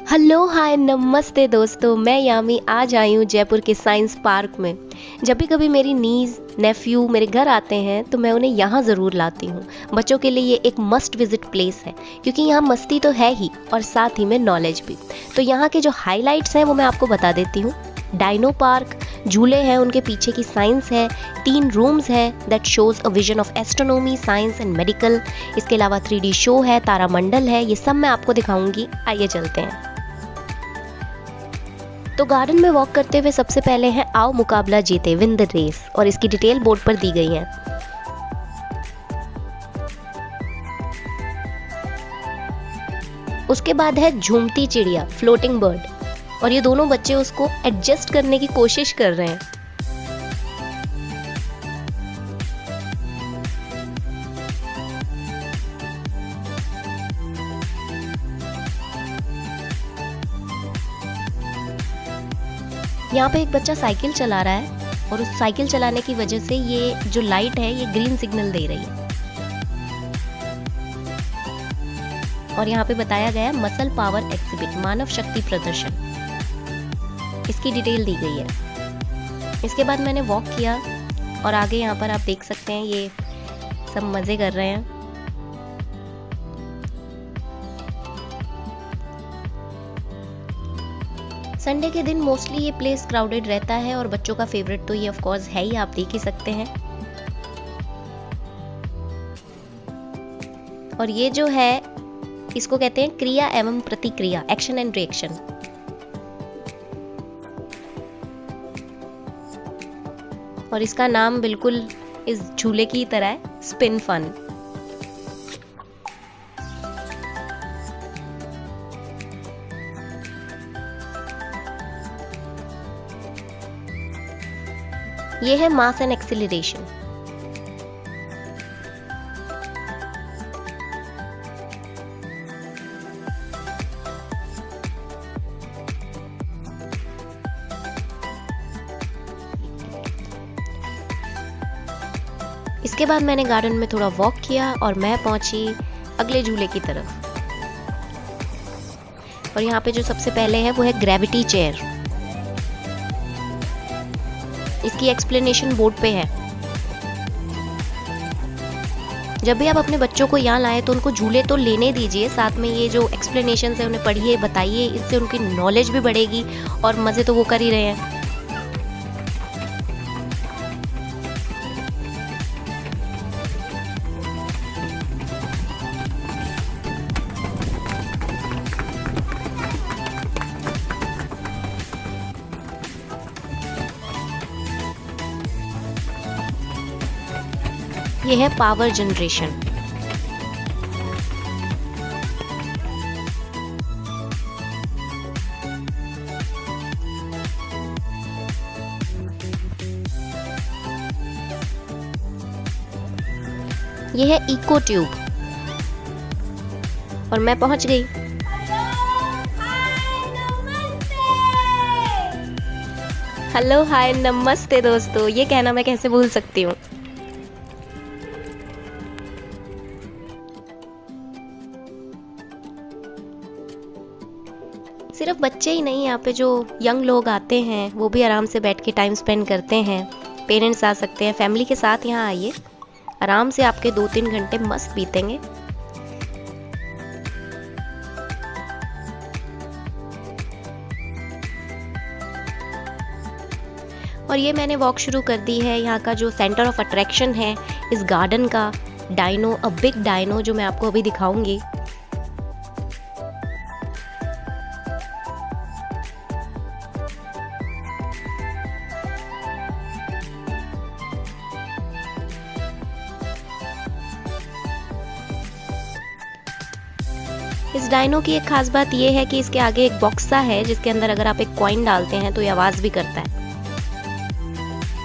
Hello hi नमस्ते दोस्तों, मैं यामी आज आई हूँ जयपुर के साइंस पार्क में। जब भी कभी मेरी नीज नेफ्यू मेरे घर आते हैं तो मैं उन्हें यहाँ ज़रूर लाती हूँ। बच्चों के लिए ये एक मस्ट विजिट प्लेस है क्योंकि यहाँ मस्ती तो है ही और साथ ही में नॉलेज भी। तो यहाँ के जो हाइलाइट्स हैं वो मैं आपको बता देती हूँ। डायनो पार्क, झूले हैं, उनके पीछे की साइंस है, 3 रूम्स है that shows a vision of astronomy, science and medical. इसके अलावा 3D शो है, तारामंडल है, ये सब मैं आपको दिखाऊंगी। आइए चलते हैं। तो गार्डन में वॉक करते हुए सबसे पहले है आओ मुकाबला जीते, विन द रेस, और इसकी डिटेल बोर्ड पर दी गई है। उसके बाद है झूमती चिड़िया, फ्लोटिंग बर्ड, और ये दोनों बच्चे उसको एडजस्ट करने की कोशिश कर रहे हैं। यहाँ पे एक बच्चा साइकिल चला रहा है और उस साइकिल चलाने की वजह से ये जो लाइट है ये ग्रीन सिग्नल दे रही है। और यहाँ पे बताया गया है मसल पावर एक्सिबिट, मानव शक्ति प्रदर्शन, इसकी डिटेल दी गई है। इसके बाद मैंने वॉक किया और आगे यहाँ पर आप देख सकते हैं ये सब मजे कर रहे हैं। संडे के दिन मोस्टली ये प्लेस क्राउडेड रहता है और बच्चों का फेवरेट तो ये ऑफ कोर्स है ही, आप देख ही सकते हैं। और ये जो है इसको कहते हैं क्रिया एवं प्रतिक्रिया, एक्शन एंड रिएक्शन। और इसका नाम बिल्कुल इस झूले की तरह है, स्पिन फन। ये है मास एंड एक्सीलरेशन। इसके बाद मैंने गार्डन में थोड़ा वॉक किया और मैं पहुंची अगले झूले की तरफ। और यहाँ पे जो सबसे पहले है वो है ग्रेविटी चेयर। इसकी एक्सप्लेनेशन बोर्ड पे है। जब भी आप अपने बच्चों को यहाँ लाए तो उनको झूले तो लेने दीजिए, साथ में ये जो एक्सप्लेनेशन है उन्हें पढ़िए, बताइए, इससे उनकी नॉलेज भी बढ़ेगी और मजे तो वो कर ही रहे हैं। ये है पावर जनरेशन। ये है इको ट्यूब और मैं पहुंच गई। हेलो हाय नमस्ते दोस्तों, ये कहना मैं कैसे भूल सकती हूँ। सिर्फ बच्चे ही नहीं, यहाँ पे जो यंग लोग आते हैं वो भी आराम से बैठ के टाइम स्पेंड करते हैं। पेरेंट्स आ सकते हैं, फैमिली के साथ यहाँ आइए, आराम से आपके 2-3 घंटे मस्त बीतेंगे। और ये मैंने वॉक शुरू कर दी है। यहाँ का जो सेंटर ऑफ अट्रैक्शन है इस गार्डन का, डायनो, अ बिग डायनो, जो मैं आपको अभी दिखाऊंगी। इस डायनो की एक खास बात यह है कि इसके आगे एक बॉक्स सा है जिसके अंदर अगर आप एक कॉइन डालते हैं तो ये आवाज भी करता है,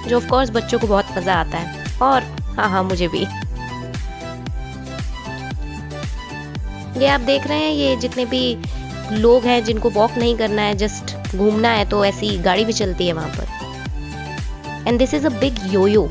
जो ऑफ कोर्स बच्चों को बहुत मजा आता है। और हाँ, मुझे भी। ये आप देख रहे हैं, ये जितने भी लोग हैं जिनको वॉक नहीं करना है, जस्ट घूमना है, तो ऐसी गाड़ी भी चलती है वहां पर। And this is a big yoyo.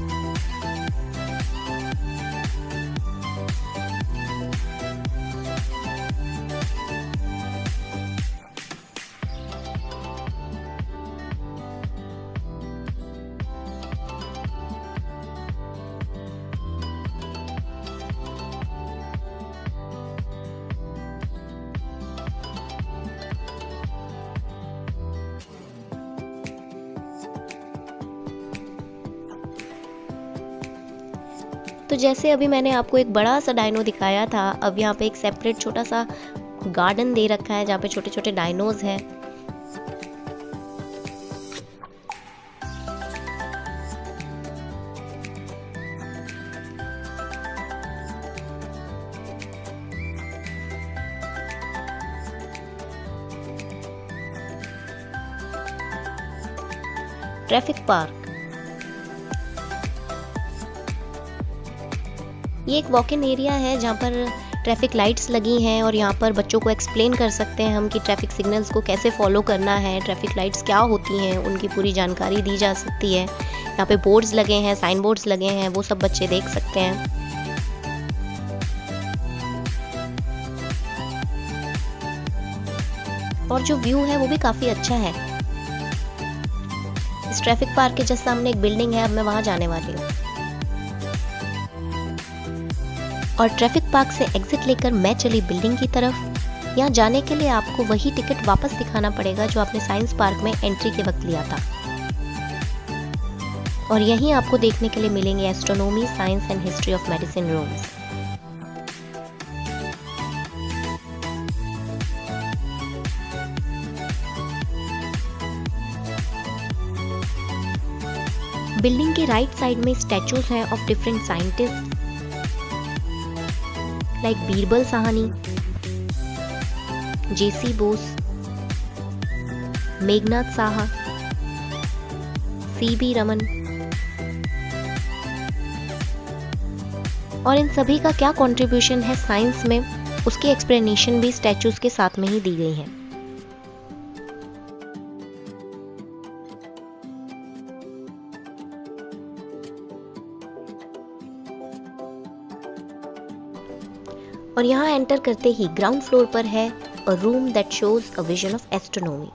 तो जैसे अभी मैंने आपको एक बड़ा सा डायनो दिखाया था, अब यहाँ पे एक सेपरेट छोटा सा गार्डन दे रखा है जहाँ पे छोटे छोटे डायनोज हैं। ट्रैफिक पार्क, ये एक वॉक इन एरिया है जहाँ पर ट्रैफिक लाइट्स लगी हैं और यहाँ पर बच्चों को एक्सप्लेन कर सकते हैं हम कि ट्रैफिक सिग्नल्स को कैसे फॉलो करना है, ट्रैफिक लाइट्स क्या होती हैं, उनकी पूरी जानकारी दी जा सकती है। यहाँ पे बोर्ड्स लगे हैं, साइन बोर्ड्स लगे हैं, वो सब बच्चे देख सकते हैं। और जो व्यू है वो भी काफ़ी अच्छा है। इस ट्रैफिक पार्क के जस्ट सामने एक बिल्डिंग है, अब मैं वहाँ जाने वाली हूँ। और ट्रैफिक पार्क से एग्जिट लेकर मैं चली बिल्डिंग की तरफ। यहाँ जाने के लिए आपको वही टिकट वापस दिखाना पड़ेगा जो आपने साइंस पार्क में एंट्री के वक्त लिया था। और यहीं आपको देखने के लिए मिलेंगे astronomy, science and history of medicine rooms. Building के राइट साइड में स्टैचूज हैं of different scientist like Birbal Sahni, J C Bose, Meghnath Saha, C B Raman. और इन सभी का क्या कंट्रीब्यूशन है साइंस में, उसकी एक्सप्लेनेशन भी स्टैचूज के साथ में ही दी गई है। और यहाँ एंटर करते ही ग्राउंड फ्लोर पर है अ room that shows a vision of astronomy.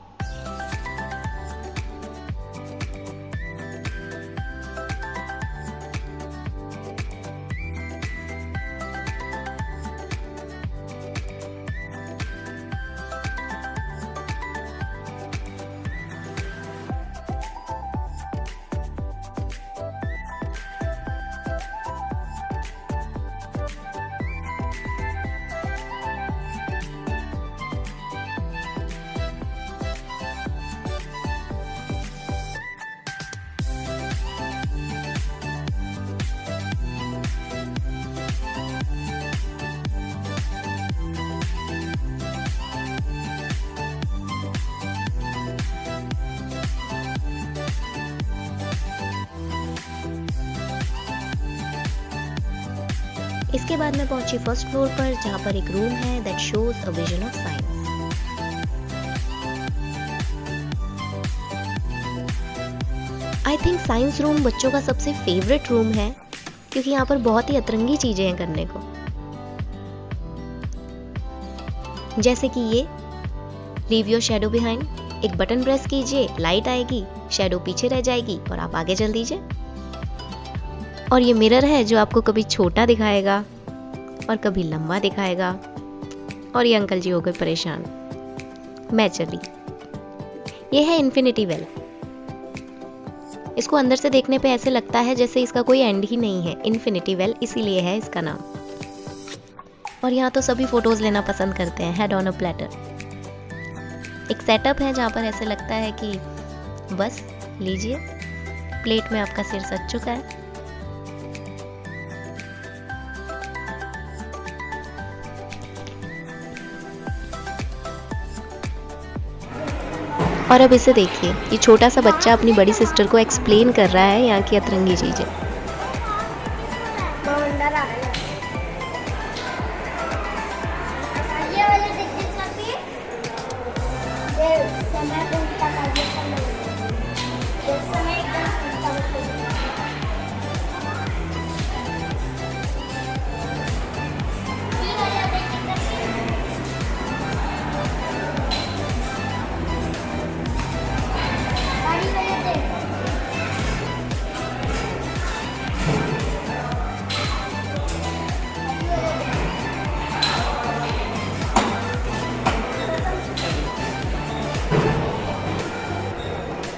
इसके बाद मैं पहुंची फर्स्ट फ्लोर पर जहां पर एक रूम है that shows a vision of science. I think science room बच्चों का सबसे फेवरेट रूम है क्योंकि यहाँ पर बहुत ही अतरंगी चीजें हैं करने को, जैसे कि ये लीव योर शैडो बिहाइंड। एक बटन प्रेस कीजिए, लाइट आएगी, शैडो पीछे रह जाएगी और आप आगे चल दीजिए। और ये मिरर है जो आपको कभी छोटा दिखाएगा और कभी लंबा दिखाएगा। और ये अंकल जी हो गए परेशान, मैं चली। ये है इन्फिनिटी वेल। इसको अंदर से देखने पे ऐसे लगता है जैसे इसका कोई एंड ही नहीं है। इन्फिनिटी वेल इसीलिए है इसका नाम। और यहाँ तो सभी फोटोज लेना पसंद करते हैं हेड ऑन अ प्लेटर। एक सेटअप है जहाँ पर ऐसे लगता है कि बस लीजिए, प्लेट में आपका सिर सज चुका है। और अब इसे देखिए, ये छोटा सा बच्चा अपनी बड़ी सिस्टर को एक्सप्लेन कर रहा है यहाँ की अतरंगी चीजें।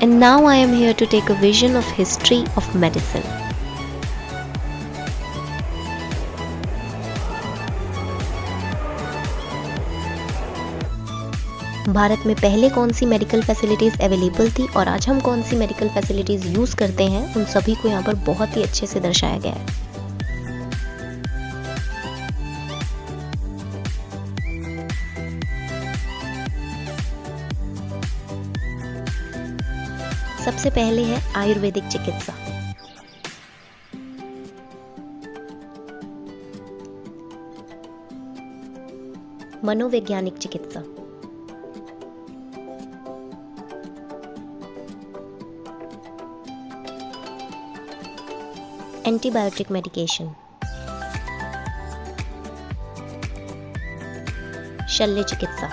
And now I am here to take a vision of history of medicine. Bharat में पहले कौन सी मेडिकल फैसिलिटीज़ अवेलेबल थी और आज हम कौन सी मेडिकल फैसिलिटीज़ यूज़ करते हैं, उन सभी को यहाँ पर बहुत ही अच्छे से दर्शाया गया है। सबसे पहले है आयुर्वेदिक चिकित्सा। मनोवैज्ञानिक चिकित्सा। Antibiotic medication. शल्य चिकित्सा।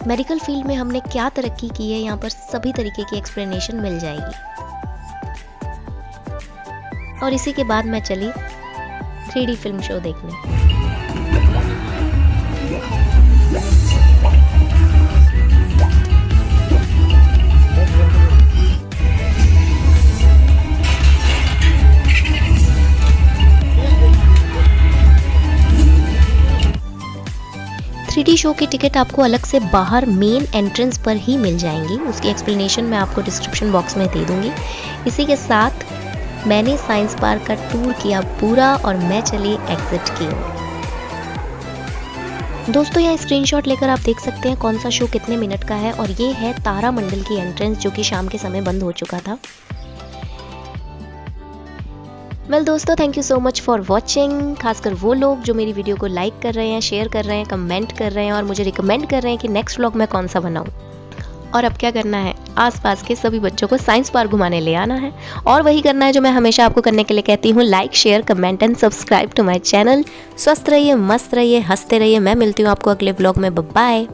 मेडिकल फील्ड में हमने क्या तरक्की की है, यहाँ पर सभी तरीके की एक्सप्लेनेशन मिल जाएगी। और इसी के बाद मैं चली 3D फिल्म शो देखने। 3D शो की टिकट आपको अलग से बाहर मेन एंट्रेंस पर ही मिल जाएंगी। उसकी एक्सप्लेनेशन मैं आपको डिस्क्रिप्शन बॉक्स में दे दूंगी। इसी के साथ मैंने साइंस पार्क का टूर किया पूरा और मैं चली एग्जिट की ओर। दोस्तों यहाँ स्क्रीनशॉट लेकर आप देख सकते हैं कौन सा शो कितने मिनट का है, और ये है तारामंडल की एंट्रेंस जो कि शाम के समय बंद हो चुका था। वेल दोस्तों, thank you so much for watching. खासकर वो लोग जो मेरी वीडियो को लाइक कर रहे हैं, शेयर कर रहे हैं, कमेंट कर रहे हैं और मुझे रिकमेंड कर रहे हैं कि नेक्स्ट व्लॉग मैं कौन सा बनाऊं। और अब क्या करना है, आसपास के सभी बच्चों को साइंस पार्क घुमाने ले आना है और वही करना है जो मैं हमेशा आपको करने के लिए कहती हूँ, like share comment and subscribe to my channel. स्वस्थ रहिए, मस्त रहिए, हंसते रहिए। मैं मिलती हूँ आपको अगले व्लॉग में। Bye bye.